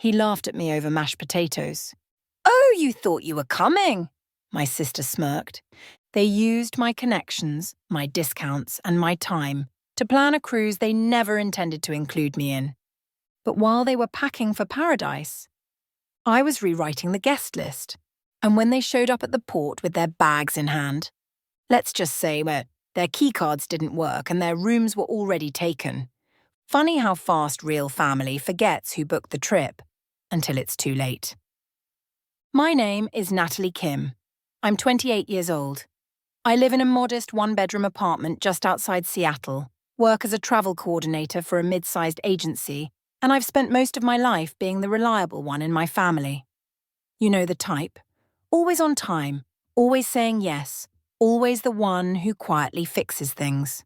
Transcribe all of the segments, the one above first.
He laughed at me over mashed potatoes. "Oh, you thought you were coming," my sister smirked. They used my connections, my discounts, and my time to plan a cruise they never intended to include me in. But while they were packing for paradise, I was rewriting the guest list. And when they showed up at the port with their bags in hand, let's just say their keycards didn't work and their rooms were already taken. Funny how fast real family forgets who booked the trip until it's too late. My name is Natalie Kim. I'm 28 years old. I live in a modest one-bedroom apartment just outside Seattle, work as a travel coordinator for a mid-sized agency, and I've spent most of my life being the reliable one in my family. You know the type. Always on time, always saying yes, always the one who quietly fixes things.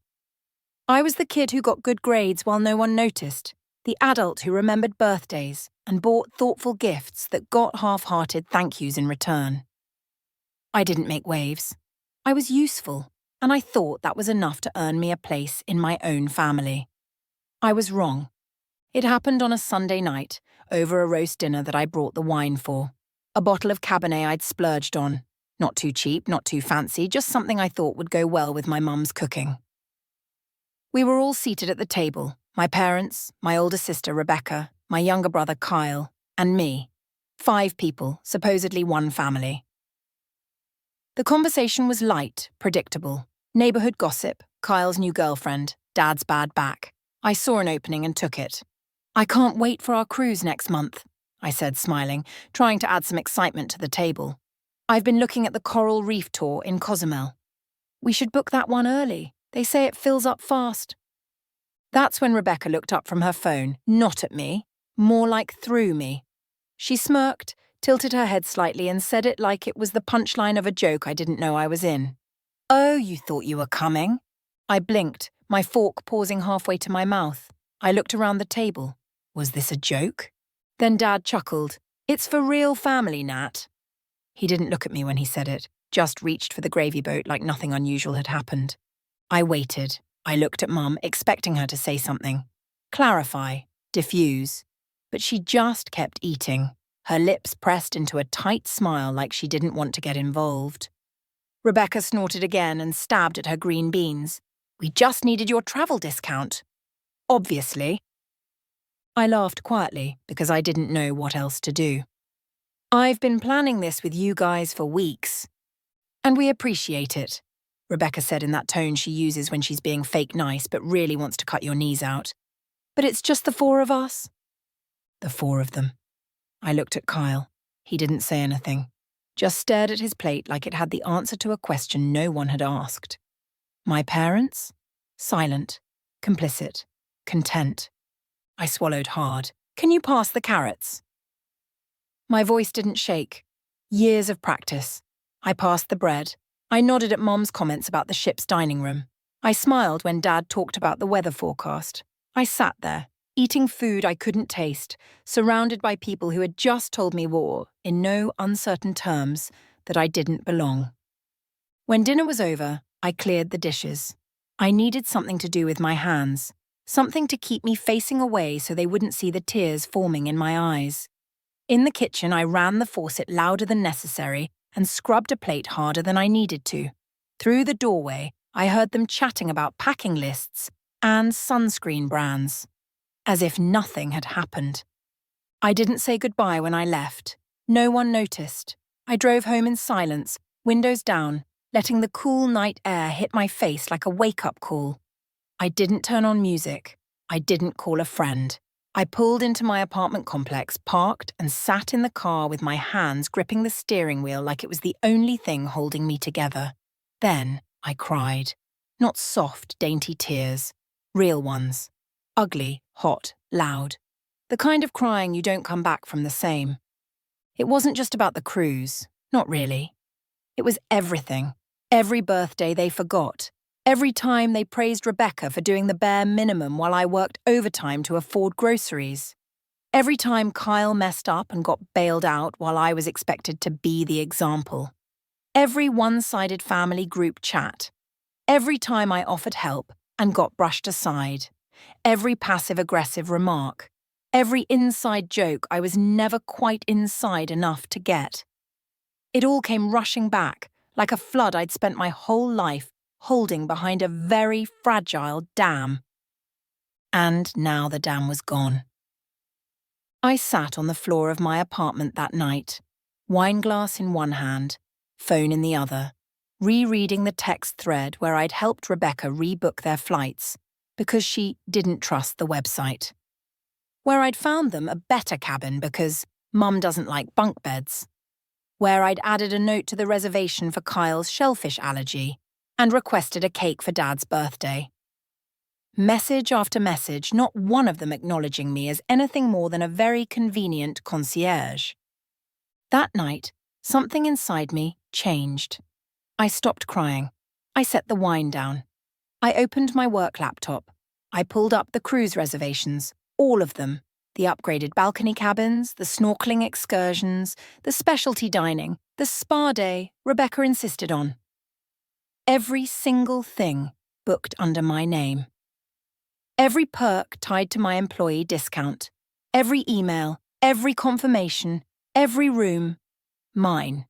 I was the kid who got good grades while no one noticed, the adult who remembered birthdays and bought thoughtful gifts that got half-hearted thank yous in return. I didn't make waves. I was useful, and I thought that was enough to earn me a place in my own family. I was wrong. It happened on a Sunday night, over a roast dinner that I brought the wine for. A bottle of Cabernet I'd splurged on. Not too cheap, not too fancy, just something I thought would go well with my mum's cooking. We were all seated at the table, my parents, my older sister Rebecca, my younger brother Kyle, and me. 5 people, supposedly one family. The conversation was light, predictable. Neighborhood gossip, Kyle's new girlfriend, Dad's bad back. I saw an opening and took it. "I can't wait for our cruise next month," I said, smiling, trying to add some excitement to the table. "I've been looking at the Coral Reef tour in Cozumel. We should book that one early. They say it fills up fast." That's when Rebecca looked up from her phone, not at me, more like through me. She smirked, tilted her head slightly and said it like it was the punchline of a joke I didn't know I was in. "Oh, you thought you were coming?" I blinked, my fork pausing halfway to my mouth. I looked around the table. Was this a joke? Then Dad chuckled. "It's for real family, Nat." He didn't look at me when he said it, just reached for the gravy boat like nothing unusual had happened. I waited. I looked at Mum, expecting her to say something. Clarify, diffuse. But she just kept eating, her lips pressed into a tight smile like she didn't want to get involved. Rebecca snorted again and stabbed at her green beans. "We just needed your travel discount." "Obviously." I laughed quietly because I didn't know what else to do. "I've been planning this with you guys for weeks. And we appreciate it," Rebecca said in that tone she uses when she's being fake nice but really wants to cut your knees out. "But it's just the 4 of us." The 4 of them. I looked at Kyle. He didn't say anything, just stared at his plate like it had the answer to a question no one had asked. My parents? Silent, complicit, content. I swallowed hard. "Can you pass the carrots?" My voice didn't shake. Years of practice. I passed the bread. I nodded at Mom's comments about the ship's dining room. I smiled when Dad talked about the weather forecast. I sat there, eating food I couldn't taste, surrounded by people who had just told me in no uncertain terms, that I didn't belong. When dinner was over, I cleared the dishes. I needed something to do with my hands, something to keep me facing away so they wouldn't see the tears forming in my eyes. In the kitchen, I ran the faucet louder than necessary and scrubbed a plate harder than I needed to. Through the doorway, I heard them chatting about packing lists and sunscreen brands, as if nothing had happened. I didn't say goodbye when I left. No one noticed. I drove home in silence, windows down, letting the cool night air hit my face like a wake-up call. I didn't turn on music. I didn't call a friend. I pulled into my apartment complex, parked, and sat in the car with my hands gripping the steering wheel like it was the only thing holding me together. Then I cried. Not soft, dainty tears. Real ones. Ugly, hot, loud. The kind of crying you don't come back from the same. It wasn't just about the cruise. Not really. It was everything. Every birthday they forgot. Every time they praised Rebecca for doing the bare minimum while I worked overtime to afford groceries. Every time Kyle messed up and got bailed out while I was expected to be the example. Every one-sided family group chat. Every time I offered help and got brushed aside. Every passive-aggressive remark. Every inside joke I was never quite inside enough to get. It all came rushing back, like a flood I'd spent my whole life holding behind a very fragile dam. And now the dam was gone. I sat on the floor of my apartment that night, wineglass in one hand, phone in the other, rereading the text thread where I'd helped Rebecca rebook their flights because she didn't trust the website. Where I'd found them a better cabin because Mum doesn't like bunk beds. Where I'd added a note to the reservation for Kyle's shellfish allergy and requested a cake for Dad's birthday. Message after message, not one of them acknowledging me as anything more than a very convenient concierge. That night, something inside me changed. I stopped crying. I set the wine down. I opened my work laptop. I pulled up the cruise reservations, all of them. The upgraded balcony cabins, the snorkeling excursions, the specialty dining, the spa day Rebecca insisted on. Every single thing booked under my name. Every perk tied to my employee discount. Every email, every confirmation, every room. Mine.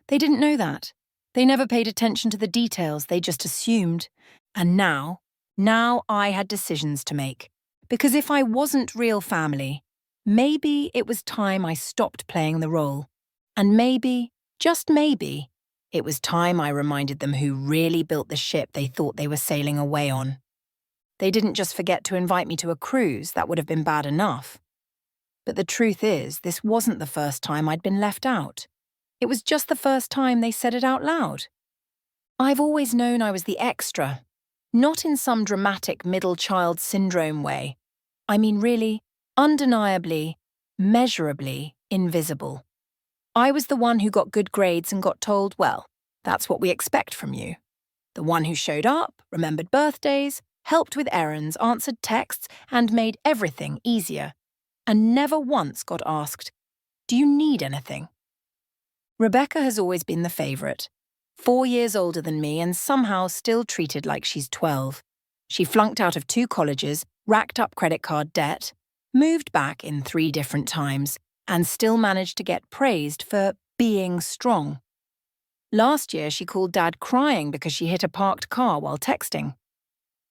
They didn't know that. They never paid attention to the details, they just assumed. And now I had decisions to make. Because if I wasn't real family, maybe it was time I stopped playing the role. And maybe, just maybe, it was time I reminded them who really built the ship they thought they were sailing away on. They didn't just forget to invite me to a cruise, that would have been bad enough. But the truth is, this wasn't the first time I'd been left out. It was just the first time they said it out loud. I've always known I was the extra, not in some dramatic middle child syndrome way. I mean really, undeniably, measurably invisible. I was the one who got good grades and got told, well, that's what we expect from you. The one who showed up, remembered birthdays, helped with errands, answered texts, and made everything easier. And never once got asked, do you need anything? Rebecca has always been the favourite. 4 years older than me and somehow still treated like she's 12. She flunked out of 2 colleges, racked up credit card debt, moved back in 3 different times, and still managed to get praised for being strong. Last year, she called Dad crying because she hit a parked car while texting.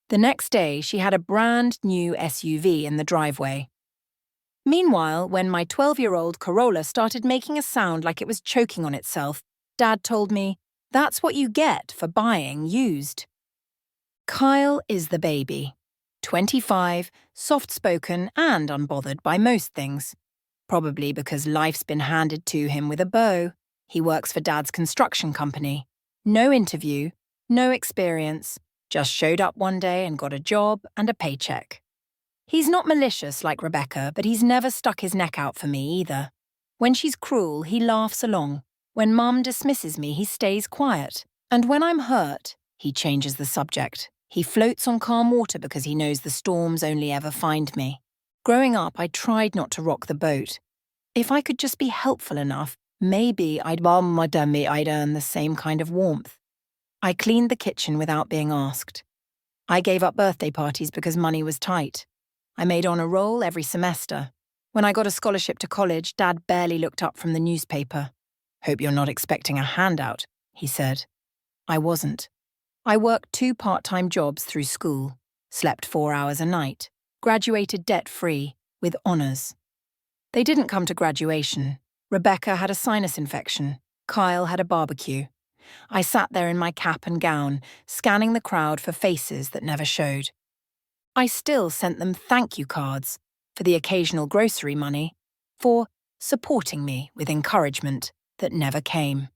The next day, she had a brand new SUV in the driveway. Meanwhile, when my 12-year-old Corolla started making a sound like it was choking on itself, Dad told me, that's what you get for buying used. Kyle is the baby. 25, soft-spoken and unbothered by most things. Probably because life's been handed to him with a bow. He works for Dad's construction company. No interview, no experience, just showed up one day and got a job and a paycheck. He's not malicious like Rebecca, but he's never stuck his neck out for me either. When she's cruel, he laughs along. When Mum dismisses me, he stays quiet. And when I'm hurt, he changes the subject. He floats on calm water because he knows the storms only ever find me. Growing up, I tried not to rock the boat. If I could just be helpful enough, maybe I'd earn the same kind of warmth. I cleaned the kitchen without being asked. I gave up birthday parties because money was tight. I made on a roll every semester. When I got a scholarship to college, Dad barely looked up from the newspaper. Hope you're not expecting a handout, he said. I wasn't. I worked 2 part-time jobs through school, slept 4 hours a night, graduated debt-free, with honours. They didn't come to graduation. Rebecca had a sinus infection. Kyle had a barbecue. I sat there in my cap and gown, scanning the crowd for faces that never showed. I still sent them thank you cards, for the occasional grocery money, for supporting me with encouragement that never came.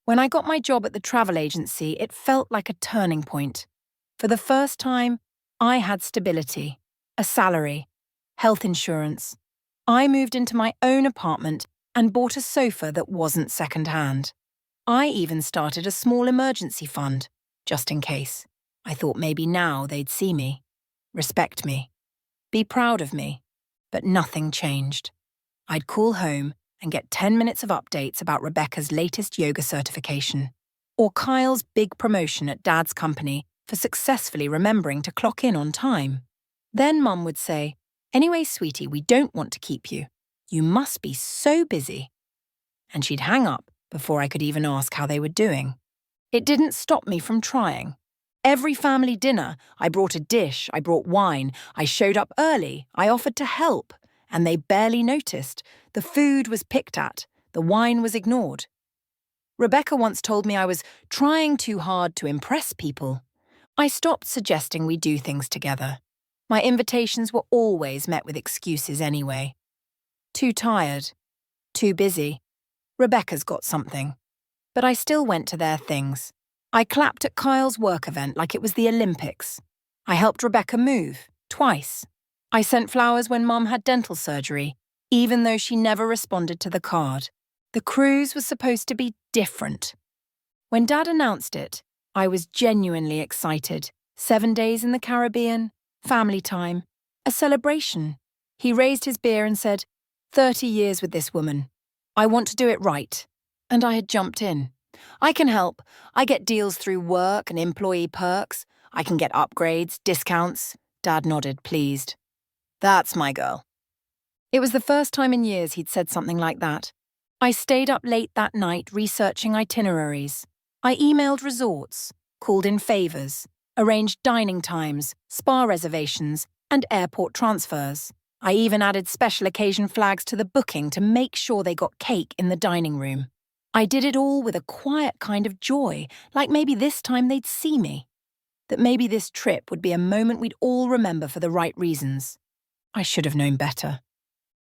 When I got my job at the travel agency, it felt like a turning point. For the first time, I had stability, a salary, health insurance. I moved into my own apartment and bought a sofa that wasn't second-hand. I even started a small emergency fund, just in case. I thought maybe now they'd see me, respect me, be proud of me. But nothing changed. I'd call home and get 10 minutes of updates about Rebecca's latest yoga certification, or Kyle's big promotion at Dad's company for successfully remembering to clock in on time. Then Mum would say, Anyway, sweetie, we don't want to keep you. You must be so busy. And she'd hang up before I could even ask how they were doing. It didn't stop me from trying. Every family dinner, I brought a dish, I brought wine, I showed up early, I offered to help, and they barely noticed. The food was picked at, the wine was ignored. Rebecca once told me I was trying too hard to impress people. I stopped suggesting we do things together. My invitations were always met with excuses anyway. Too tired. Too busy. Rebecca's got something. But I still went to their things. I clapped at Kyle's work event like it was the Olympics. I helped Rebecca move, twice. I sent flowers when Mum had dental surgery, even though she never responded to the card. The cruise was supposed to be different. When Dad announced it, I was genuinely excited. 7 days in the Caribbean, family time, a celebration. He raised his beer and said, 30 years with this woman. I want to do it right. And I had jumped in. I can help. I get deals through work and employee perks. I can get upgrades, discounts. Dad nodded, pleased. That's my girl. It was the first time in years he'd said something like that. I stayed up late that night researching itineraries. I emailed resorts, called in favours, arranged dining times, spa reservations, and airport transfers. I even added special occasion flags to the booking to make sure they got cake in the dining room. I did it all with a quiet kind of joy, like maybe this time they'd see me. That maybe this trip would be a moment we'd all remember for the right reasons. I should have known better.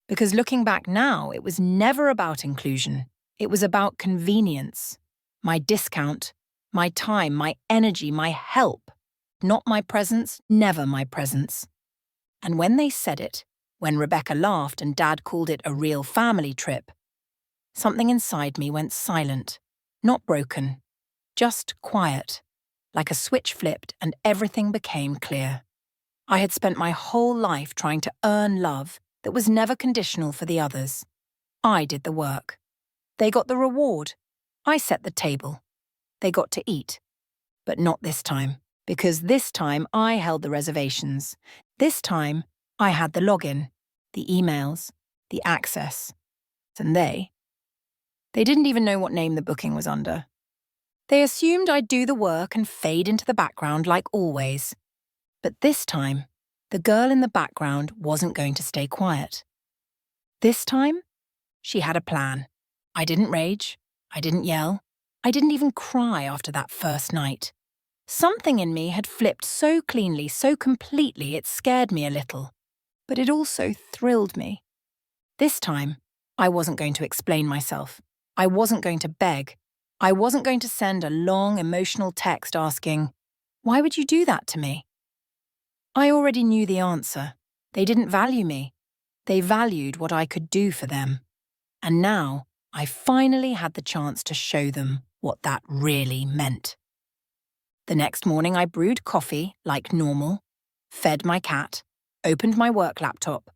Because looking back now, it was never about inclusion. It was about convenience. My discount, my time, my energy, my help. Not my presence, never my presence. And when they said it, when Rebecca laughed and Dad called it a real family trip, something inside me went silent, not broken, just quiet, like a switch flipped and everything became clear. I had spent my whole life trying to earn love that was never conditional for the others. I did the work. They got the reward. I set the table. They got to eat. But not this time, because this time I held the reservations. This time I had the login, the emails, the access. And they didn't even know what name the booking was under. They assumed I'd do the work and fade into the background like always. But this time, the girl in the background wasn't going to stay quiet. This time, she had a plan. I didn't rage. I didn't yell. I didn't even cry after that first night. Something in me had flipped so cleanly, so completely, it scared me a little. But it also thrilled me. This time, I wasn't going to explain myself. I wasn't going to beg. I wasn't going to send a long, emotional text asking, "Why would you do that to me?" I already knew the answer. They didn't value me. They valued what I could do for them. And now, I finally had the chance to show them what that really meant. The next morning, I brewed coffee like normal, fed my cat, opened my work laptop,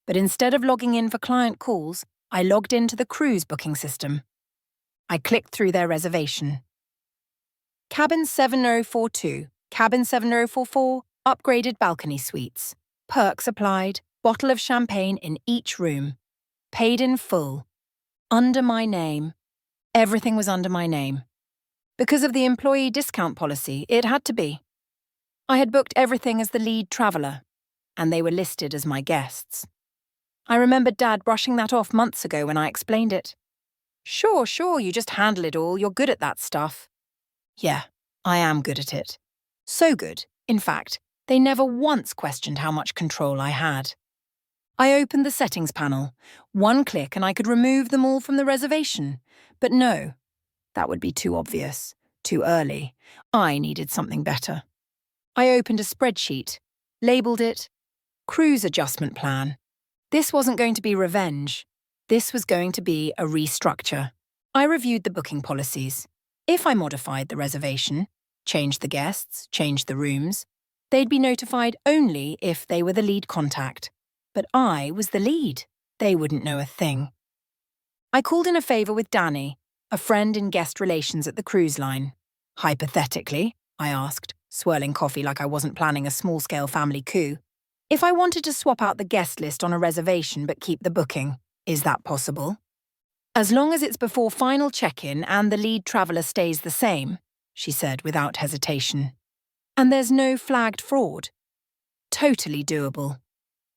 but instead of logging in for client calls, I logged into the cruise booking system. I clicked through their reservation. Cabin 7042, Cabin 7044, upgraded balcony suites. Perks applied, bottle of champagne in each room. Paid in full. Under my name. Everything was under my name. Because of the employee discount policy, it had to be. I had booked everything as the lead traveller, and they were listed as my guests. I remembered Dad brushing that off months ago when I explained it. Sure, you just handle it all, you're good at that stuff. Yeah, I am good at it. So good, in fact, they never once questioned how much control I had. I opened the settings panel. One click and I could remove them all from the reservation. But no, that would be too obvious, too early. I needed something better. I opened a spreadsheet, labelled it Cruise Adjustment Plan. This wasn't going to be revenge. This was going to be a restructure. I reviewed the booking policies. If I modified the reservation, changed the guests, changed the rooms, they'd be notified only if they were the lead contact. But I was the lead. They wouldn't know a thing. I called in a favour with Danny, a friend in guest relations at the cruise line. Hypothetically, I asked, swirling coffee like I wasn't planning a small-scale family coup. If I wanted to swap out the guest list on a reservation but keep the booking, is that possible? As long as it's before final check-in and the lead traveller stays the same, she said without hesitation. And there's no flagged fraud. Totally doable.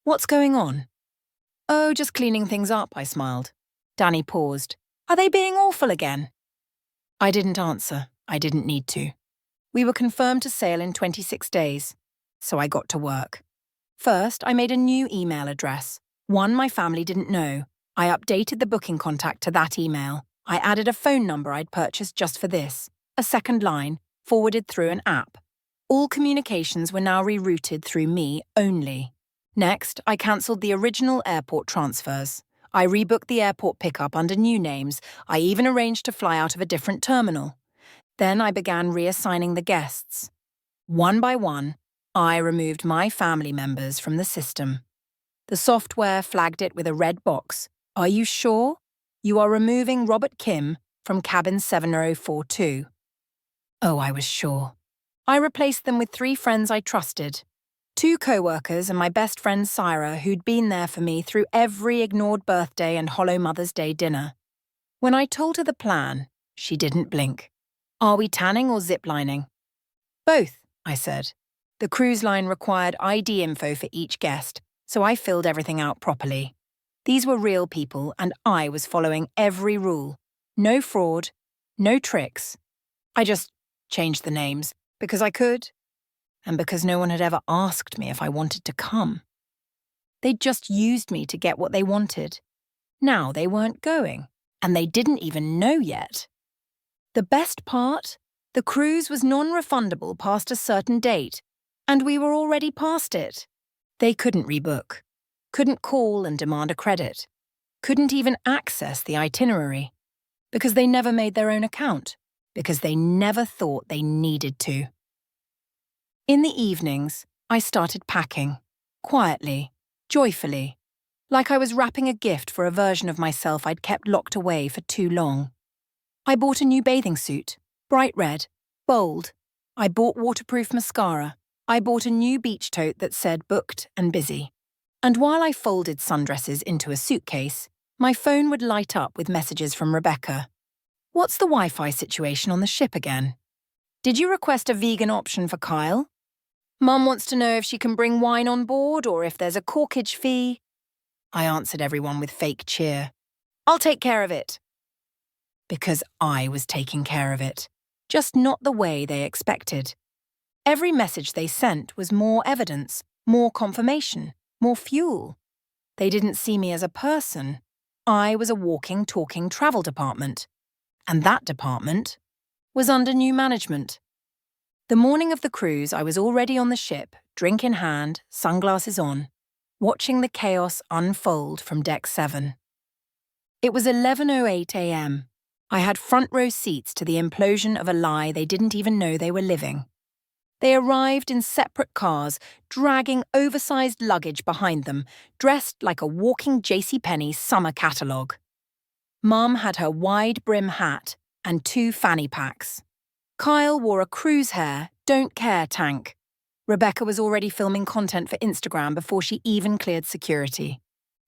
What's going on? Oh, just cleaning things up, I smiled. Danny paused. Are they being awful again? I didn't answer. I didn't need to. We were confirmed to sail in 26 days, so I got to work. First, I made a new email address, one my family didn't know. I updated the booking contact to that email. I added a phone number I'd purchased just for this, a second line, forwarded through an app. All communications were now rerouted through me only. Next, I cancelled the original airport transfers. I rebooked the airport pickup under new names. I even arranged to fly out of a different terminal. Then I began reassigning the guests. One by one, I removed my family members from the system. The software flagged it with a red box. Are you sure? You are removing Robert Kim from cabin 7042. Oh, I was sure. I replaced them with 3 friends I trusted. 2 co-workers and my best friend Syra, who'd been there for me through every ignored birthday and hollow Mother's Day dinner. When I told her the plan, she didn't blink. Are we tanning or ziplining? Both, I said. The cruise line required ID info for each guest, so I filled everything out properly. These were real people, and I was following every rule. No fraud, no tricks. I just changed the names because I could, and because no one had ever asked me if I wanted to come. They'd just used me to get what they wanted. Now they weren't going, and they didn't even know yet. The best part? The cruise was non-refundable past a certain date, and we were already past it. They couldn't rebook, couldn't call and demand a credit, couldn't even access the itinerary, because they never made their own account, because they never thought they needed to. In the evenings, I started packing, quietly, joyfully, like I was wrapping a gift for a version of myself I'd kept locked away for too long. I bought a new bathing suit, bright red, bold. I bought waterproof mascara. I bought a new beach tote that said booked and busy. And while I folded sundresses into a suitcase, my phone would light up with messages from Rebecca. What's the Wi-Fi situation on the ship again? Did you request a vegan option for Kyle? Mum wants to know if she can bring wine on board or if there's a corkage fee. I answered everyone with fake cheer. I'll take care of it. Because I was taking care of it, just not the way they expected. Every message they sent was more evidence, more confirmation, more fuel. They didn't see me as a person. I was a walking, talking travel department. And that department was under new management. The morning of the cruise, I was already on the ship, drink in hand, sunglasses on, watching the chaos unfold from Deck 7. It was 11:08 a.m. I had front row seats to the implosion of a lie they didn't even know they were living. They arrived in separate cars, dragging oversized luggage behind them, dressed like a walking JCPenney summer catalogue. Mum had her wide-brim hat and 2 fanny packs. Kyle wore a cruise hair, don't care tank. Rebecca was already filming content for Instagram before she even cleared security.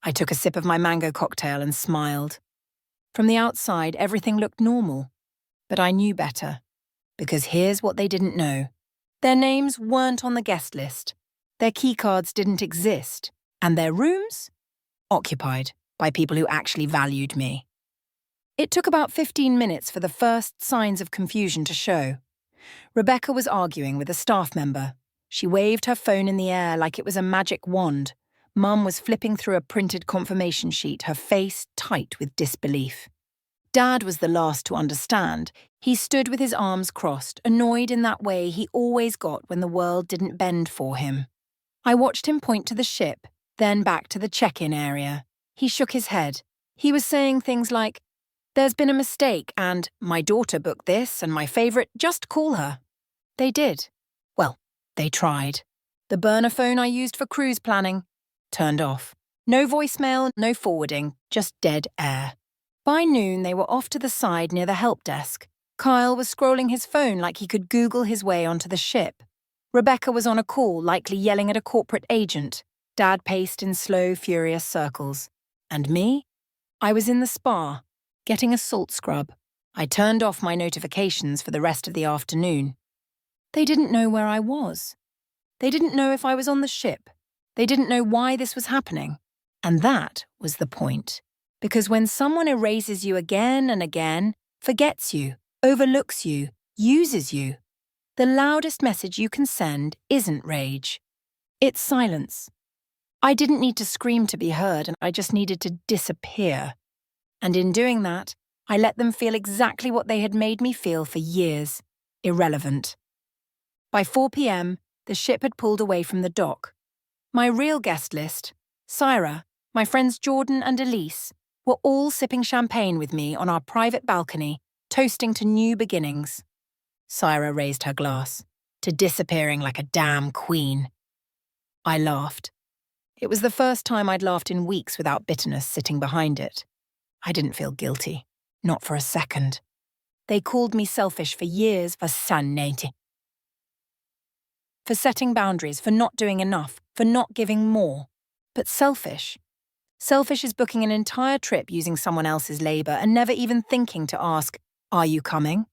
I took a sip of my mango cocktail and smiled. From the outside, everything looked normal. But I knew better. Because here's what they didn't know. Their names weren't on the guest list. Their keycards didn't exist. And their rooms? Occupied by people who actually valued me. It took about 15 minutes for the first signs of confusion to show. Rebecca was arguing with a staff member. She waved her phone in the air like it was a magic wand. Mum was flipping through a printed confirmation sheet, her face tight with disbelief. Dad was the last to understand. He stood with his arms crossed, annoyed in that way he always got when the world didn't bend for him. I watched him point to the ship, then back to the check-in area. He shook his head. He was saying things like, "There's been a mistake and my daughter booked this and my favourite, just call her." They did. Well, they tried. The burner phone I used for cruise planning turned off. No voicemail, no forwarding, just dead air. By noon, they were off to the side near the help desk. Kyle was scrolling his phone like he could Google his way onto the ship. Rebecca was on a call, likely yelling at a corporate agent. Dad paced in slow, furious circles. And me? I was in the spa, getting a salt scrub. I turned off my notifications for the rest of the afternoon. They didn't know where I was. They didn't know if I was on the ship. They didn't know why this was happening. And that was the point. Because when someone erases you again and again, forgets you, overlooks you, uses you, the loudest message you can send isn't rage. It's silence. I didn't need to scream to be heard, and I just needed to disappear. And in doing that, I let them feel exactly what they had made me feel for years: irrelevant. By 4 p.m., the ship had pulled away from the dock. My real guest list, Syra, my friends Jordan and Elise, were all sipping champagne with me on our private balcony, toasting to new beginnings. Syra raised her glass, to disappearing like a damn queen. I laughed. It was the first time I'd laughed in weeks without bitterness sitting behind it. I didn't feel guilty, not for a second. They called me selfish for years, for setting boundaries, for not doing enough, for not giving more. But selfish? Selfish is booking an entire trip using someone else's labour and never even thinking to ask, "Are you coming?"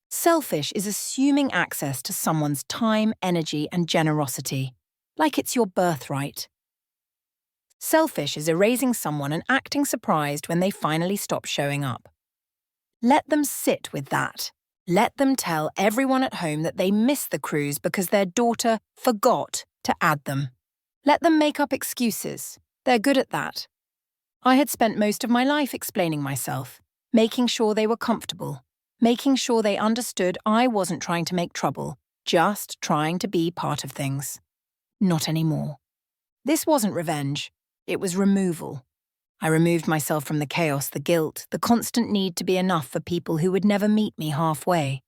Selfish is assuming access to someone's time, energy, and generosity, like it's your birthright. Selfish is erasing someone and acting surprised when they finally stop showing up. Let them sit with that. Let them tell everyone at home that they missed the cruise because their daughter forgot to add them. Let them make up excuses. They're good at that. I had spent most of my life explaining myself, making sure they were comfortable, making sure they understood I wasn't trying to make trouble, just trying to be part of things. Not anymore. This wasn't revenge. It was removal. I removed myself from the chaos, the guilt, the constant need to be enough for people who would never meet me halfway.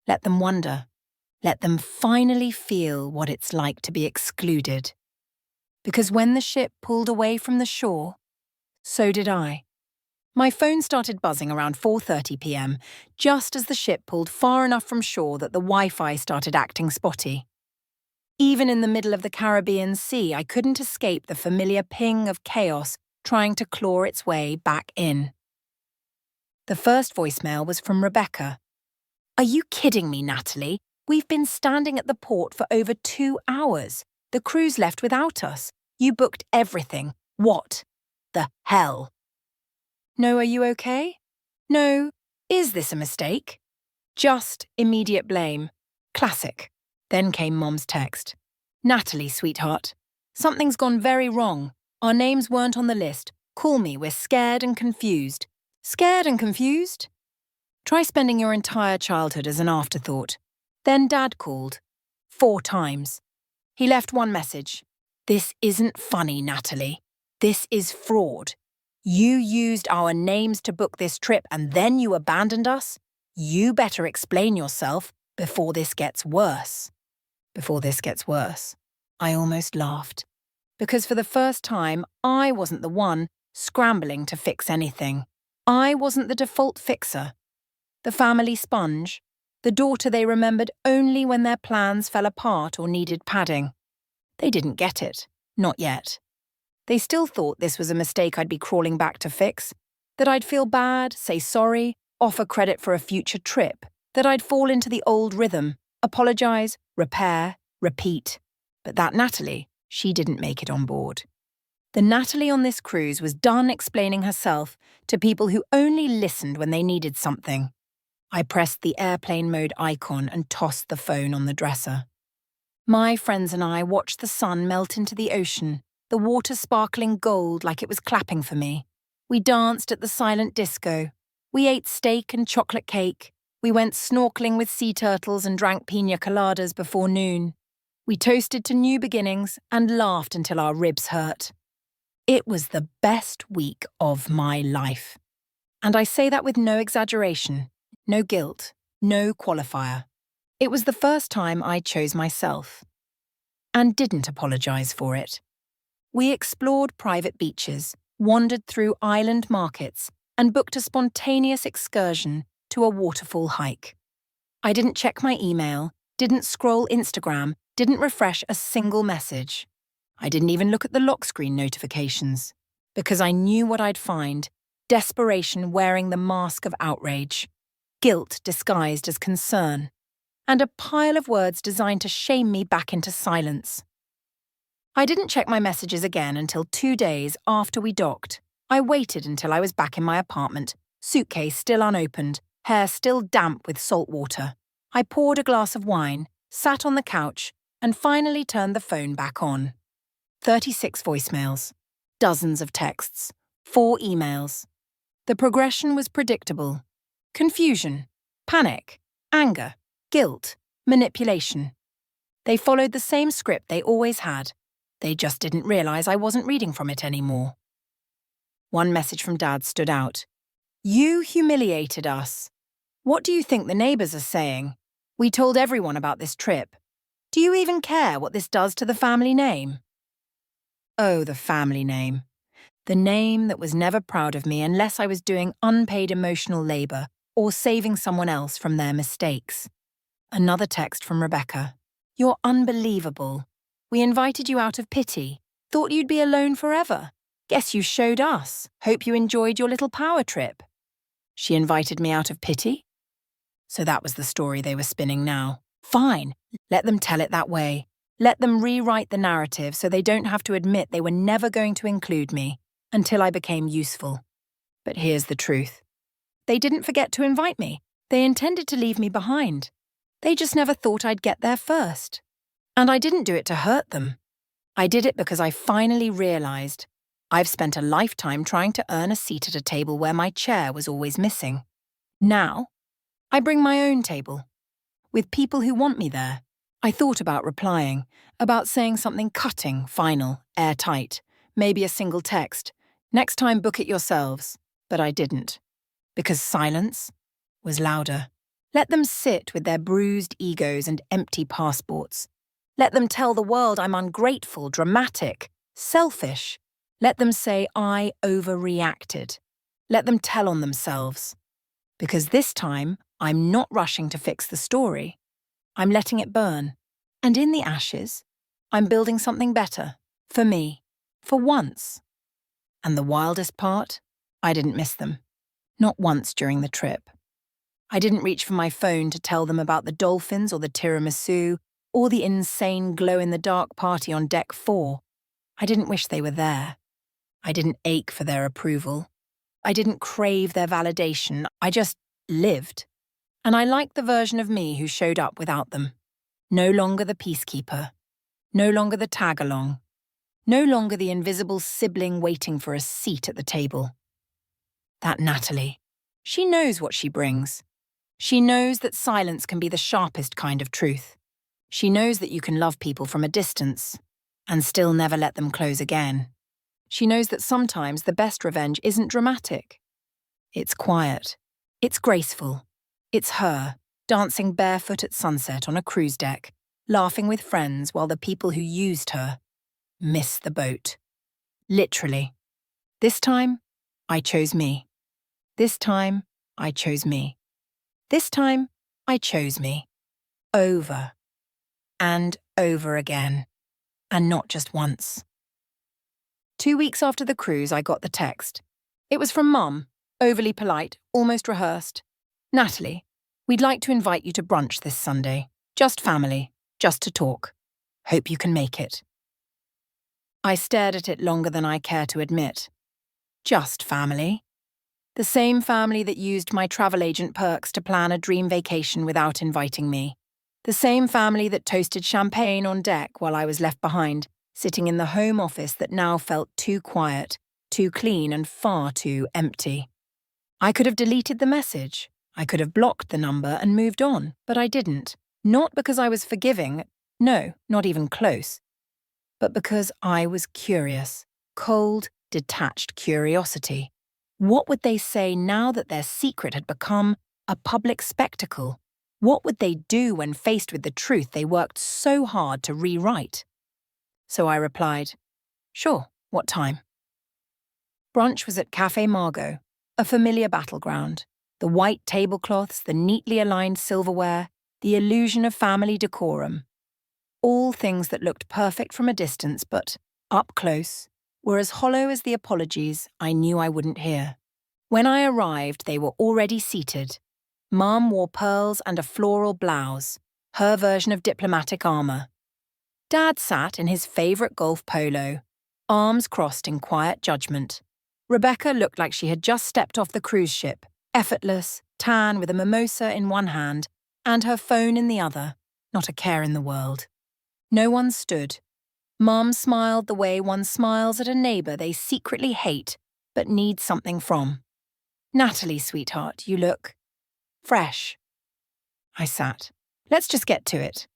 Let them wonder. Let them finally feel what it's like to be excluded. Because when the ship pulled away from the shore, so did I. My phone started buzzing around 4:30 p.m, just as the ship pulled far enough from shore that the Wi-Fi started acting spotty. Even in the middle of the Caribbean Sea, I couldn't escape the familiar ping of chaos trying to claw its way back in. The first voicemail was from Rebecca. "Are you kidding me, Natalie? We've been standing at the port for over 2 hours. The cruise left without us. You booked everything. What the hell?" "No, are you okay? No, is this a mistake?" Just immediate blame. Classic. Then came Mom's text. "Natalie, sweetheart, something's gone very wrong. Our names weren't on the list. Call me, we're scared and confused." Scared and confused? Try spending your entire childhood as an afterthought. Then Dad called. 4 times. He left one message. "This isn't funny, Natalie. This is fraud. You used our names to book this trip and then you abandoned us? You better explain yourself before this gets worse." Before this gets worse. I almost laughed. Because for the first time, I wasn't the one scrambling to fix anything. I wasn't the default fixer. The family sponge. The daughter they remembered only when their plans fell apart or needed padding. They didn't get it. Not yet. They still thought this was a mistake I'd be crawling back to fix. That I'd feel bad, say sorry, offer credit for a future trip. That I'd fall into the old rhythm. Apologise, repair, repeat. But that Natalie, she didn't make it on board. The Natalie on this cruise was done explaining herself to people who only listened when they needed something. I pressed the airplane mode icon and tossed the phone on the dresser. My friends and I watched the sun melt into the ocean, the water sparkling gold like it was clapping for me. We danced at the silent disco. We ate steak and chocolate cake. We went snorkeling with sea turtles and drank piña coladas before noon. We toasted to new beginnings and laughed until our ribs hurt. It was the best week of my life. And I say that with no exaggeration, no guilt, no qualifier. It was the first time I chose myself. And didn't apologise for it. We explored private beaches, wandered through island markets, and booked a spontaneous excursion to a waterfall hike. I didn't check my email, didn't scroll Instagram, didn't refresh a single message. I didn't even look at the lock screen notifications, because I knew what I'd find: desperation wearing the mask of outrage, guilt disguised as concern, and a pile of words designed to shame me back into silence. I didn't check my messages again until 2 days after we docked. I waited until I was back in my apartment, suitcase still unopened, hair still damp with salt water. I poured a glass of wine, sat on the couch, and finally turned the phone back on. 36 voicemails, dozens of texts, 4 emails. The progression was predictable. Confusion, panic, anger, guilt, manipulation. They followed the same script they always had. They just didn't realize I wasn't reading from it anymore. One message from Dad stood out. "You humiliated us. What do you think the neighbors are saying? We told everyone about this trip. Do you even care what this does to the family name?" Oh, the family name. The name that was never proud of me unless I was doing unpaid emotional labor or saving someone else from their mistakes. Another text from Rebecca. "You're unbelievable. We invited you out of pity. Thought you'd be alone forever. Guess you showed us. Hope you enjoyed your little power trip." She invited me out of pity? So that was the story they were spinning now. Fine, let them tell it that way. Let them rewrite the narrative so they don't have to admit they were never going to include me until I became useful. But here's the truth. They didn't forget to invite me. They intended to leave me behind. They just never thought I'd get there first. And I didn't do it to hurt them. I did it because I finally realized I've spent a lifetime trying to earn a seat at a table where my chair was always missing. Now, I bring my own table, with people who want me there. I thought about replying, about saying something cutting, final, airtight, maybe a single text. "Next time, book it yourselves." But I didn't, because silence was louder. Let them sit with their bruised egos and empty passports. Let them tell the world I'm ungrateful, dramatic, selfish. Let them say I overreacted. Let them tell on themselves. Because this time, I'm not rushing to fix the story. I'm letting it burn. And in the ashes, I'm building something better. For me. For once. And the wildest part? I didn't miss them. Not once during the trip. I didn't reach for my phone to tell them about the dolphins or the tiramisu or the insane glow-in-the-dark party on Deck 4. I didn't wish they were there. I didn't ache for their approval. I didn't crave their validation. I just lived. And I liked the version of me who showed up without them. No longer the peacekeeper. No longer the tag-along. No longer the invisible sibling waiting for a seat at the table. That Natalie. She knows what she brings. She knows that silence can be the sharpest kind of truth. She knows that you can love people from a distance and still never let them close again. She knows that sometimes the best revenge isn't dramatic. It's quiet. It's graceful. It's her, dancing barefoot at sunset on a cruise deck, laughing with friends while the people who used her miss the boat. Literally. This time, I chose me. This time, I chose me. This time, I chose me. Over. And over again. And not just once. 2 weeks after the cruise, I got the text. It was from Mum, overly polite, almost rehearsed. "Natalie, we'd like to invite you to brunch this Sunday. Just family, just to talk. Hope you can make it." I stared at it longer than I care to admit. Just family. The same family that used my travel agent perks to plan a dream vacation without inviting me. The same family that toasted champagne on deck while I was left behind, sitting in the home office that now felt too quiet, too clean and far too empty. I could have deleted the message. I could have blocked the number and moved on, but I didn't. Not because I was forgiving, no, not even close, but because I was curious. Cold, detached curiosity. What would they say now that their secret had become a public spectacle? What would they do when faced with the truth they worked so hard to rewrite? So I replied, "Sure, what time?" Brunch was at Café Margot, a familiar battleground. The white tablecloths, the neatly aligned silverware, the illusion of family decorum. All things that looked perfect from a distance, but up close, were as hollow as the apologies I knew I wouldn't hear. When I arrived, they were already seated. Mom wore pearls and a floral blouse, her version of diplomatic armour. Dad sat in his favourite golf polo, arms crossed in quiet judgment. Rebecca looked like she had just stepped off the cruise ship, effortless, tan with a mimosa in one hand and her phone in the other, not a care in the world. No one stood. Mom smiled the way one smiles at a neighbour they secretly hate but need something from. Natalie, sweetheart, you look fresh. I sat. Let's just get to it.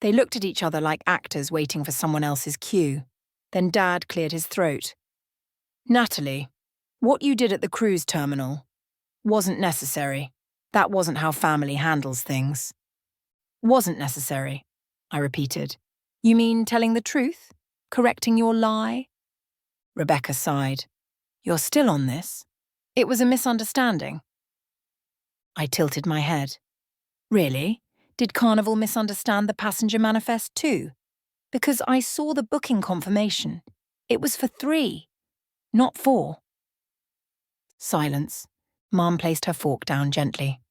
They looked at each other like actors waiting for someone else's cue. Then Dad cleared his throat. Natalie, what you did at the cruise terminal wasn't necessary. That wasn't how family handles things. Wasn't necessary, I repeated. You mean telling the truth? Correcting your lie? Rebecca sighed. You're still on this? It was a misunderstanding. I tilted my head. Really? Did Carnival misunderstand the passenger manifest too? Because I saw the booking confirmation. It was for 3, not 4. Silence. Mom placed her fork down gently.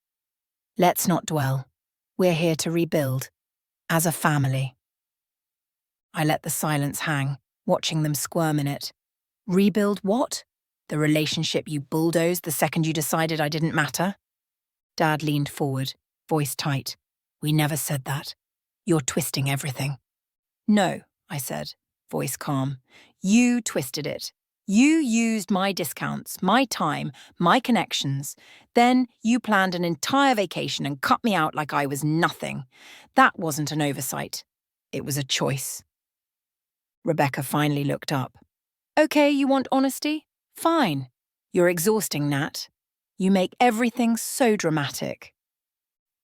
Let's not dwell. We're here to rebuild. As a family. I let the silence hang, watching them squirm in it. Rebuild what? The relationship you bulldozed the second you decided I didn't matter? Dad leaned forward, voice tight. We never said that. You're twisting everything. No, I said, voice calm. You twisted it. You used my discounts, my time, my connections. Then you planned an entire vacation and cut me out like I was nothing. That wasn't an oversight. It was a choice. Rebecca finally looked up. Okay, you want honesty? Fine. You're exhausting, Nat. You make everything so dramatic.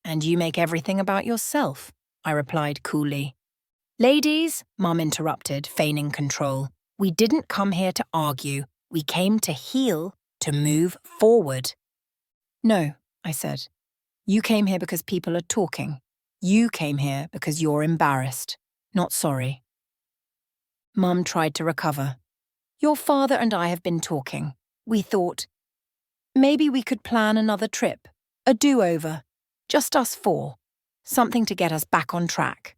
And you make everything about yourself, I replied coolly. Ladies, Mum interrupted, feigning control. We didn't come here to argue. We came to heal, to move forward. No, I said. You came here because people are talking. You came here because you're embarrassed, not sorry. Mum tried to recover. Your father and I have been talking. We thought, maybe we could plan another trip, a do-over, just us 4, something to get us back on track.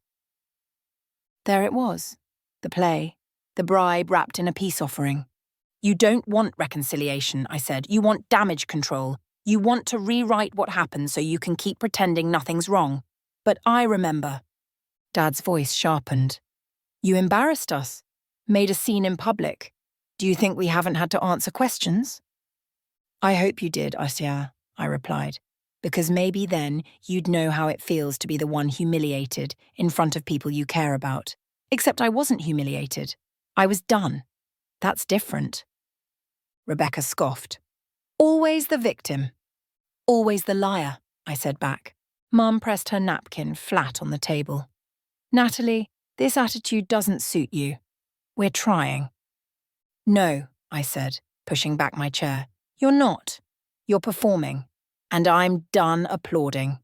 There it was, the play, the bribe wrapped in a peace offering. You don't want reconciliation, I said. You want damage control. You want to rewrite what happened so you can keep pretending nothing's wrong. But I remember. Dad's voice sharpened. You embarrassed us, made a scene in public. Do you think we haven't had to answer questions? I hope you did, Asya, I replied, because maybe then you'd know how it feels to be the one humiliated in front of people you care about. Except I wasn't humiliated. I was done. That's different. Rebecca scoffed. Always the victim. Always the liar, I said back. Mum pressed her napkin flat on the table. Natalie, this attitude doesn't suit you. We're trying. No, I said, pushing back my chair. You're not. You're performing. And I'm done applauding.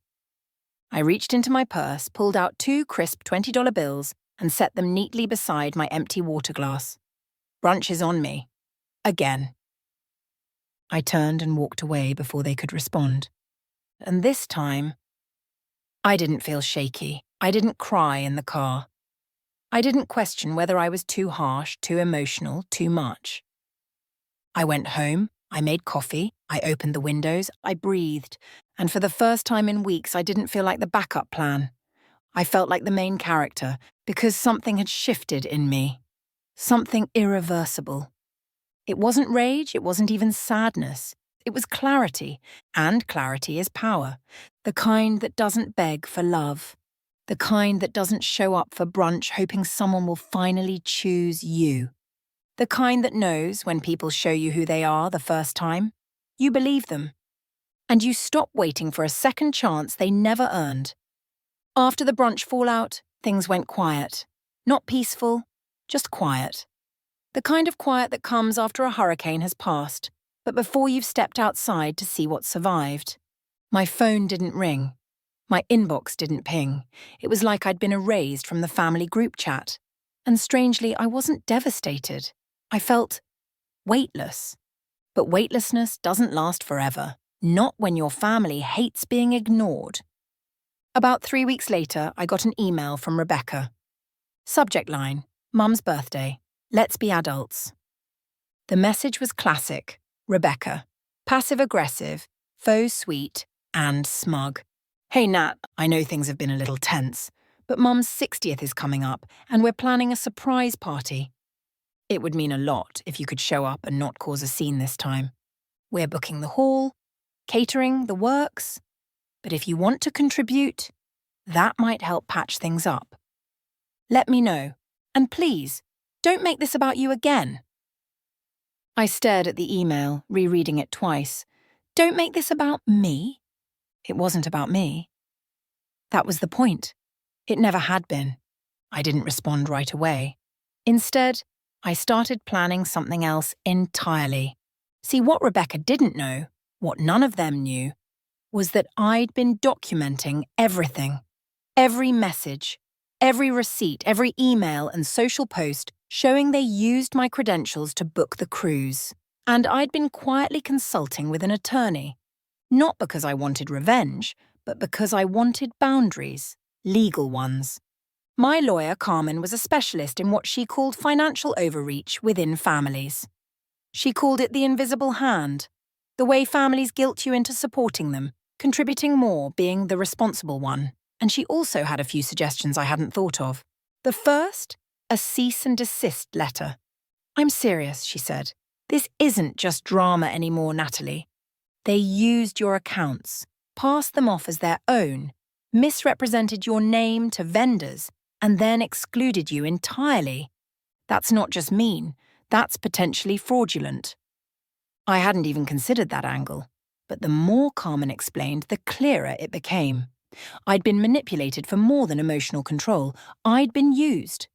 I reached into my purse, pulled out 2 crisp $20 bills, and set them neatly beside my empty water glass. Brunch is on me. Again. I turned and walked away before they could respond. And this time, I didn't feel shaky. I didn't cry in the car. I didn't question whether I was too harsh, too emotional, too much. I went home, I made coffee, I opened the windows, I breathed, and for the first time in weeks I didn't feel like the backup plan. I felt like the main character, because something had shifted in me. Something irreversible. It wasn't rage, it wasn't even sadness. It was clarity, and clarity is power. The kind that doesn't beg for love. The kind that doesn't show up for brunch hoping someone will finally choose you. The kind that knows when people show you who they are the first time, you believe them. And you stop waiting for a second chance they never earned. After the brunch fallout, things went quiet. Not peaceful, just quiet. The kind of quiet that comes after a hurricane has passed, but before you've stepped outside to see what survived. My phone didn't ring. My inbox didn't ping. It was like I'd been erased from the family group chat. And strangely, I wasn't devastated. I felt weightless. But weightlessness doesn't last forever, not when your family hates being ignored. About 3 weeks later, I got an email from Rebecca. Subject line, Mum's birthday. Let's be adults. The message was classic. Rebecca. Passive-aggressive, faux sweet, and smug. Hey Nat, I know things have been a little tense, but Mum's 60th is coming up, and we're planning a surprise party. It would mean a lot if you could show up and not cause a scene this time. We're booking the hall, catering, the works. But if you want to contribute, that might help patch things up. Let me know. And please, don't make this about you again. I stared at the email, rereading it twice. Don't make this about me. It wasn't about me. That was the point. It never had been. I didn't respond right away. Instead, I started planning something else entirely. See, what Rebecca didn't know, what none of them knew, was that I'd been documenting everything. Every message, every receipt, every email and social post showing they used my credentials to book the cruise. And I'd been quietly consulting with an attorney. Not because I wanted revenge, but because I wanted boundaries, legal ones. My lawyer, Carmen, was a specialist in what she called financial overreach within families. She called it the invisible hand, the way families guilt you into supporting them, contributing more, being the responsible one. And she also had a few suggestions I hadn't thought of. The first, a cease and desist letter. I'm serious, she said. This isn't just drama anymore, Natalie. They used your accounts, passed them off as their own, misrepresented your name to vendors, and then excluded you entirely. That's not just mean, that's potentially fraudulent. I hadn't even considered that angle, but the more Carmen explained, the clearer it became. I'd been manipulated for more than emotional control. I'd been used.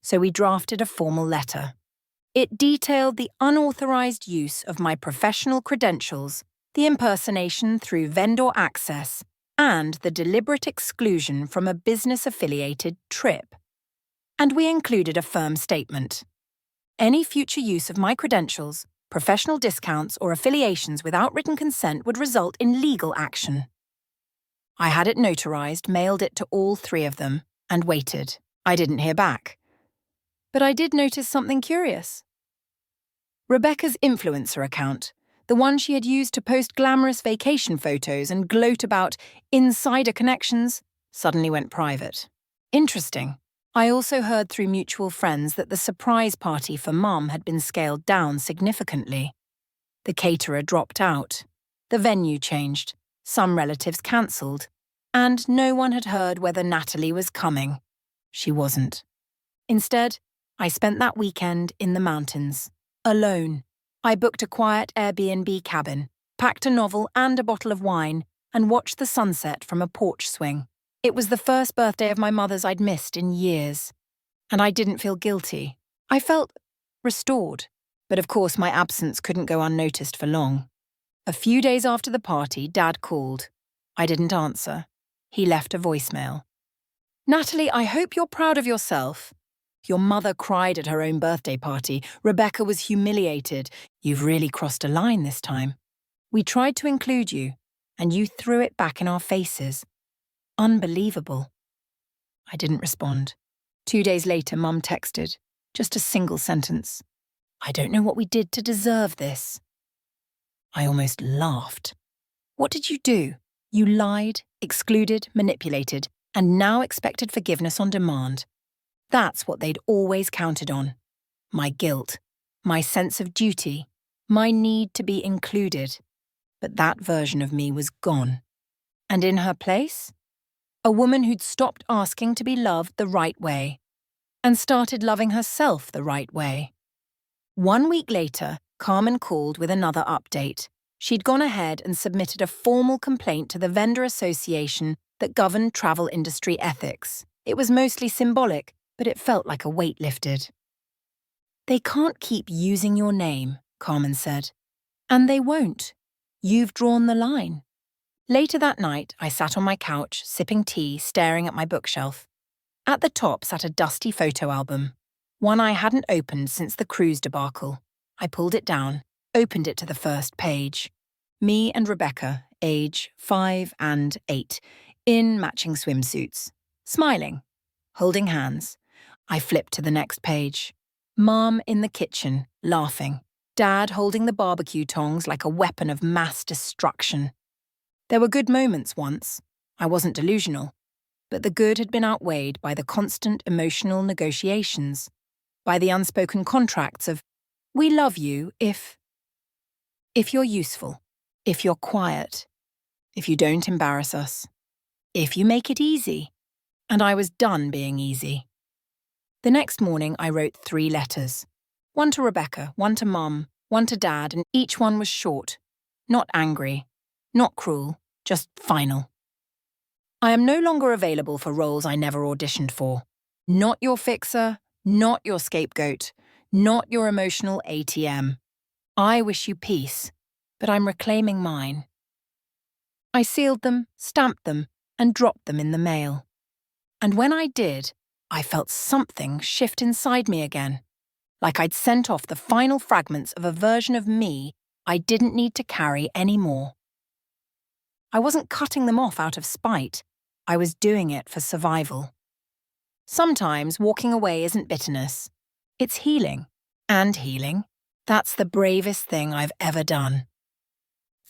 So we drafted a formal letter. It detailed the unauthorized use of my professional credentials, the impersonation through vendor access, and the deliberate exclusion from a business-affiliated trip. And we included a firm statement. Any future use of my credentials, professional discounts, or affiliations without written consent would result in legal action. I had it notarized, mailed it to all 3 of them, and waited. I didn't hear back. But I did notice something curious. Rebecca's influencer account, the one she had used to post glamorous vacation photos and gloat about insider connections, suddenly went private. Interesting. I also heard through mutual friends that the surprise party for Mum had been scaled down significantly. The caterer dropped out. The venue changed. Some relatives cancelled. And no one had heard whether Natalie was coming. She wasn't. Instead, I spent that weekend in the mountains, alone. I booked a quiet Airbnb cabin, packed a novel and a bottle of wine, and watched the sunset from a porch swing. It was the first birthday of my mother's I'd missed in years. And I didn't feel guilty. I felt restored. But of course my absence couldn't go unnoticed for long. A few days after the party, Dad called. I didn't answer. He left a voicemail. Natalie, I hope you're proud of yourself. Your mother cried at her own birthday party. Rebecca was humiliated. You've really crossed a line this time. We tried to include you, and you threw it back in our faces. Unbelievable. I didn't respond. 2 days later, Mum texted. Just a single sentence. I don't know what we did to deserve this. I almost laughed. What did you do? You lied, excluded, manipulated, and now expected forgiveness on demand. That's what they'd always counted on. My guilt, my sense of duty, my need to be included. But that version of me was gone. And in her place, a woman who'd stopped asking to be loved the right way and started loving herself the right way. 1 week later, Carmen called with another update. She'd gone ahead and submitted a formal complaint to the vendor association that governed travel industry ethics. It was mostly symbolic, but it felt like a weight lifted. They can't keep using your name, Carmen said. And they won't. You've drawn the line. Later that night, I sat on my couch, sipping tea, staring at my bookshelf. At the top sat a dusty photo album. one I hadn't opened since the cruise debacle. I pulled it down, opened it to the first page. Me and Rebecca, age 5 and 8, in matching swimsuits, smiling, holding hands. I flipped to the next page. Mom in the kitchen, laughing. Dad holding the barbecue tongs like a weapon of mass destruction. There were good moments once. I wasn't delusional. But the good had been outweighed by the constant emotional negotiations, by the unspoken contracts of, we love you if you're useful, if you're quiet, if you don't embarrass us, if you make it easy. And I was done being easy. The next morning I wrote 3 letters. One to Rebecca, one to Mum, one to Dad, and each one was short. Not angry, not cruel, just final. I am no longer available for roles I never auditioned for. Not your fixer, not your scapegoat, not your emotional ATM. I wish you peace, but I'm reclaiming mine. I sealed them, stamped them, and dropped them in the mail. And when I did, I felt something shift inside me again, like I'd sent off the final fragments of a version of me I didn't need to carry anymore. I wasn't cutting them off out of spite. I was doing it for survival. Sometimes walking away isn't bitterness. It's healing. And healing, that's the bravest thing I've ever done.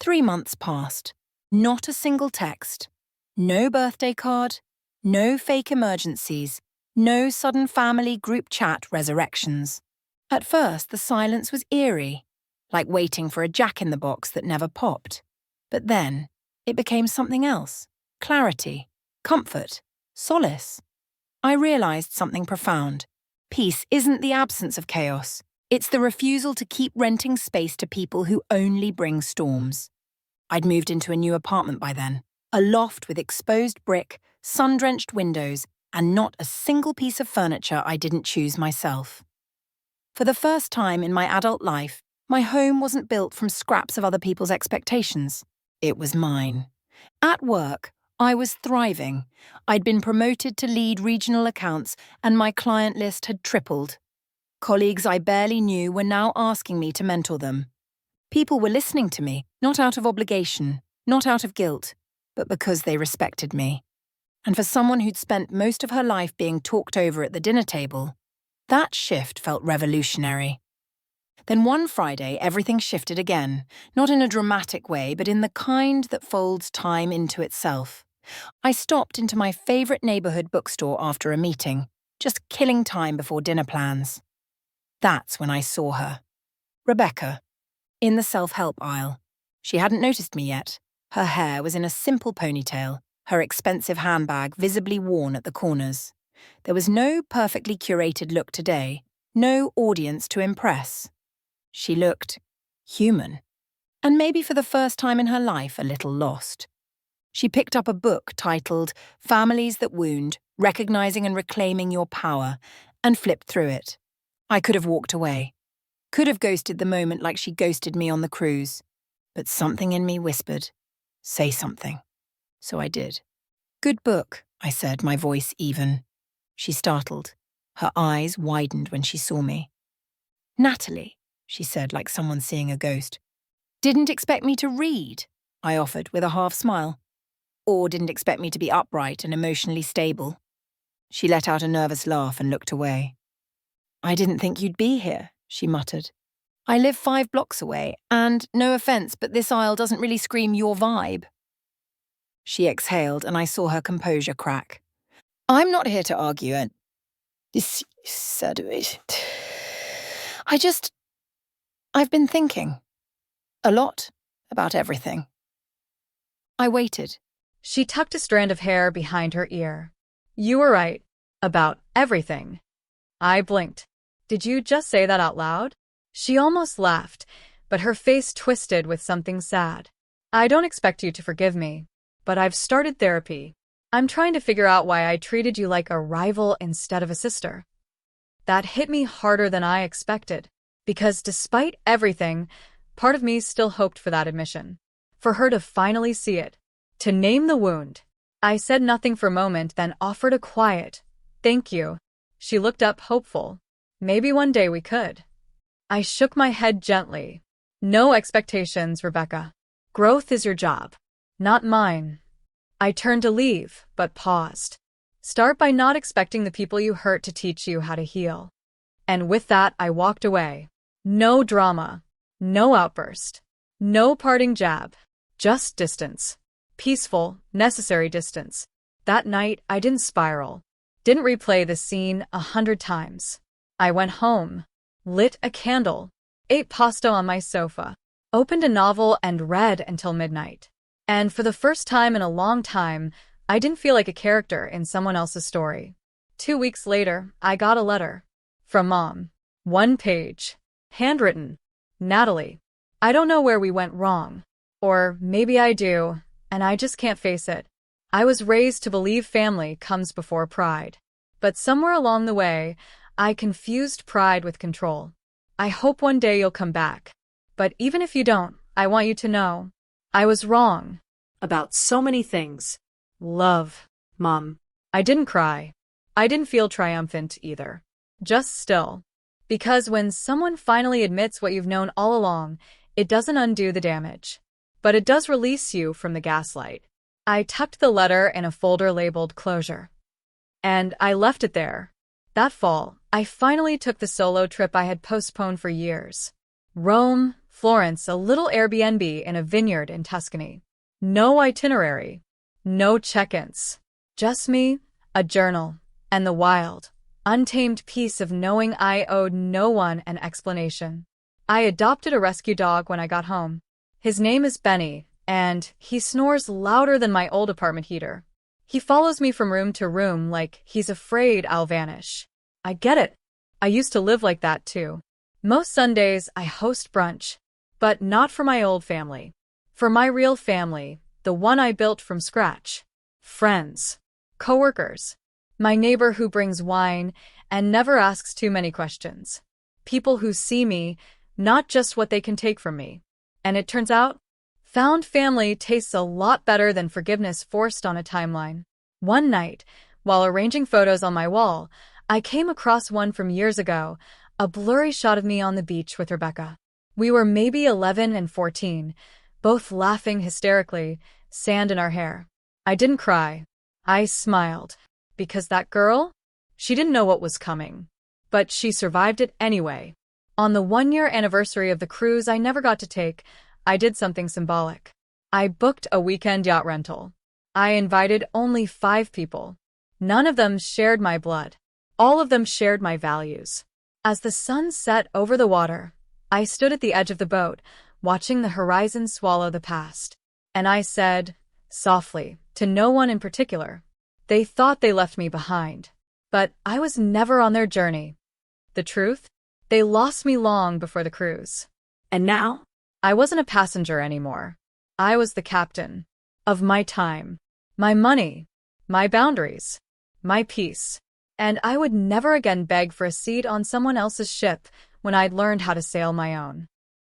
3 months passed. Not a single text. No birthday card. No fake emergencies. No sudden family group chat resurrections. At first, the silence was eerie, like waiting for a jack-in-the-box that never popped. But then, it became something else. Clarity. Comfort, solace. I realized something profound. Peace isn't the absence of chaos. It's the refusal to keep renting space to people who only bring storms. I'd moved into a new apartment by then, a loft with exposed brick, sun-drenched windows, and not a single piece of furniture I didn't choose myself. For the first time in my adult life, my home wasn't built from scraps of other people's expectations. It was mine. At work, I was thriving. I'd been promoted to lead regional accounts, and my client list had tripled. Colleagues I barely knew were now asking me to mentor them. People were listening to me, not out of obligation, not out of guilt, but because they respected me. And for someone who'd spent most of her life being talked over at the dinner table, that shift felt revolutionary. Then one Friday, everything shifted again, not in a dramatic way, but in the kind that folds time into itself. I stopped into my favourite neighbourhood bookstore after a meeting, just killing time before dinner plans. That's when I saw her. Rebecca, in the self-help aisle. She hadn't noticed me yet. Her hair was in a simple ponytail, her expensive handbag visibly worn at the corners. There was no perfectly curated look today, no audience to impress. She looked human, and maybe for the first time in her life a little lost. She picked up a book titled Families That Wound, Recognizing and Reclaiming Your Power, and flipped through it. I could have walked away. Could have ghosted the moment like she ghosted me on the cruise. But something in me whispered, say something. So I did. Good book, I said, my voice even. She startled. Her eyes widened when she saw me. Natalie, she said like someone seeing a ghost. Didn't expect me to read, I offered with a half smile. Or didn't expect me to be upright and emotionally stable. She let out a nervous laugh and looked away. I didn't think you'd be here, she muttered. I live 5 blocks away, and no offence, but this aisle doesn't really scream your vibe. She exhaled, and I saw her composure crack. I'm not here to argue, and this I've been thinking. A lot about everything. I waited. She tucked a strand of hair behind her ear. You were right. About everything. I blinked. Did you just say that out loud? She almost laughed, but her face twisted with something sad. I don't expect you to forgive me, but I've started therapy. I'm trying to figure out why I treated you like a rival instead of a sister. That hit me harder than I expected, because despite everything, part of me still hoped for that admission, for her to finally see it, to name the wound. I said nothing for a moment, then offered a quiet, thank you. She looked up hopeful. Maybe one day we could. I shook my head gently. No expectations, Rebecca. Growth is your job, not mine. I turned to leave, but paused. Start by not expecting the people you hurt to teach you how to heal. And with that, I walked away. No drama, no outburst, no parting jab, just distance. Peaceful, necessary distance. That night, I didn't spiral, didn't replay the scene 100 times. I went home, lit a candle, ate pasta on my sofa, opened a novel and read until midnight. And for the first time in a long time, I didn't feel like a character in someone else's story. 2 weeks later, I got a letter. From Mom. 1 page. Handwritten. Natalie. I don't know where we went wrong. Or maybe I do, and I just can't face it. I was raised to believe family comes before pride. But somewhere along the way, I confused pride with control. I hope one day you'll come back. But even if you don't, I want you to know, I was wrong. About so many things. Love, Mom. I didn't cry. I didn't feel triumphant either. Just still. Because when someone finally admits what you've known all along, it doesn't undo the damage. But it does release you from the gaslight. I tucked the letter in a folder labeled closure. And I left it there. That fall, I finally took the solo trip I had postponed for years. Rome, Florence, a little Airbnb in a vineyard in Tuscany. No itinerary. No check-ins. Just me, a journal, and the wild, untamed peace of knowing I owed no one an explanation. I adopted a rescue dog when I got home. His name is Benny, and he snores louder than my old apartment heater. He follows me from room to room like he's afraid I'll vanish. I get it. I used to live like that too. Most Sundays I host brunch, but not for my old family. For my real family, the one I built from scratch. Friends. Coworkers. My neighbor who brings wine and never asks too many questions. People who see me, not just what they can take from me. And it turns out, found family tastes a lot better than forgiveness forced on a timeline. One night, while arranging photos on my wall, I came across one from years ago, a blurry shot of me on the beach with Rebecca. We were maybe 11 and 14, both laughing hysterically, sand in our hair. I didn't cry. I smiled. Because that girl? She didn't know what was coming. But she survived it anyway. On the 1-year anniversary of the cruise I never got to take, I did something symbolic. I booked a weekend yacht rental. I invited only 5 people. None of them shared my blood. All of them shared my values. As the sun set over the water, I stood at the edge of the boat, watching the horizon swallow the past. And I said, softly, to no one in particular. They thought they left me behind. But I was never on their journey. The truth? They lost me long before the cruise. And now? I wasn't a passenger anymore. I was the captain. Of my time. My money. My boundaries. My peace. And I would never again beg for a seat on someone else's ship when I'd learned how to sail my own.